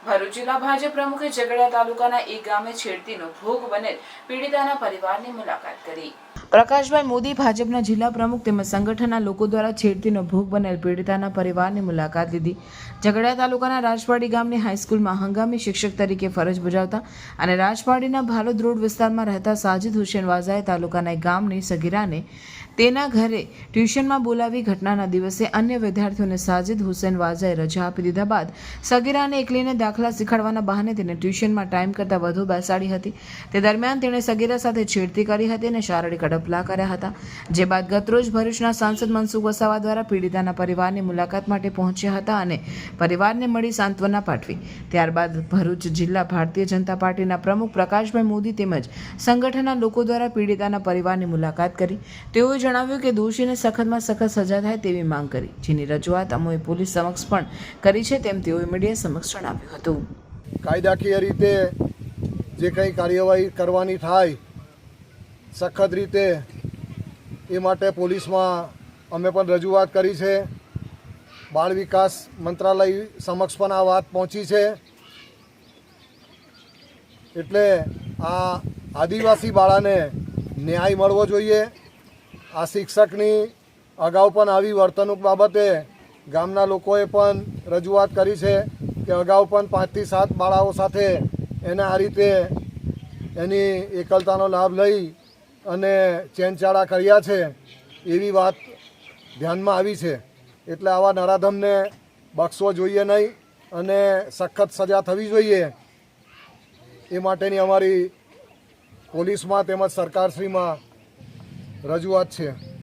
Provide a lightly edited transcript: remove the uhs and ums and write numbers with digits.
ભરૂચ જિલ્લા ભાજપ પ્રમુખે ઝઘડિયા તાલુકાના એક ગામે છેડતીનો ભોગ બનેલ પીડિતાના પરિવારની મુલાકાત કરી। પ્રકાશભાઈ મોદી ભાજપના જિલ્લા પ્રમુખ તેમજ સંગઠનના લોકો દ્વારા છેડતીનો ભોગ બનેલ પીડિતાના પરિવારની મુલાકાત લીધી। ઝઘડિયા તાલુકાના રાજપાડી ગામની હાઈસ્કૂલમાં હંગામી શિક્ષક તરીકે ફરજ બજાવતા અને રાજપાડીના ભાલોદ રોડ વિસ્તારમાં રહેતા સાજિદ હુસેન વાઝાએ તાલુકાના એક ગામની સગીરાને તેના ઘરે ટ્યુશનમાં બોલાવી ઘટનાના દિવસે અન્ય વિદ્યાર્થીઓને સાજિદ હુસેન વાઝાએ રજા આપી દીધા બાદ સગીરાને એકલીને દાખલા શીખવાડવાના બહાને તેને ટ્યુશનમાં ટાઈમ કરતાં વધુ બેસાડી હતી। તે દરમિયાન તેણે સગીરા સાથે છેડતી કરી હતી અને શારીરિક અડપલા કર્યા હતા, જે બાદ ગતરોજ ભરૂચના સાંસદ મનસુખ વસાવા દ્વારા પીડિતાના પરિવારની મુલાકાત માટે પહોંચ્યા હતા અને પરિવારને મળી સાંત્વના પાઠવી। ત્યારબાદ ભરૂચ જિલ્લા ભારતીય જનતા પાર્ટીના પ્રમુખ પ્રકાશભાઈ મોદી તેમજ સંગઠનના લોકો દ્વારા પીડિતાના પરિવારની મુલાકાત કરી। તેઓએ જણાવ્યું કે દોષીને સખતમાં સખત સજા થાય તેવી માંગ કરી, જેની રજૂઆત અમોએ પોલીસ સમક્ષ પણ કરી છે તેમ તેઓએ મીડિયા સમક્ષ જણાવ્યું હતું। કાયદાકીય રીતે જે કંઈ કાર્યવાહી કરવાની થાય સખત રીતે એ માટે પોલીસમાં અમે પણ રજૂઆત કરી છે। બાળ વિકાસ મંત્રાલય સમક્ષ પણ આ વાત પહોંચી છે। એટલે આ આદિવાસી બાળાને ન્યાય મળવો જોઈએ। આ શિક્ષકની અગાઉ પણ આવી વર્તણૂક બાબતે ગામના લોકોએ પણ રજૂઆત કરી છે કે અગાઉ પણ 5 થી 7 બાળાઓ સાથે એને આ રીતે એની એકલતાનો લાભ લઈ અને ચેનચાળા કર્યા છે એવી વાત ધ્યાનમાં આવી છે। એટલે આવા નરાધમને બક્ષવો જોઈએ નહીં અને સખત સજા થવી જોઈએ, એ માટેની અમારી પોલીસમાં તેમજ સરકારશ્રીમાં રજૂઆત છે।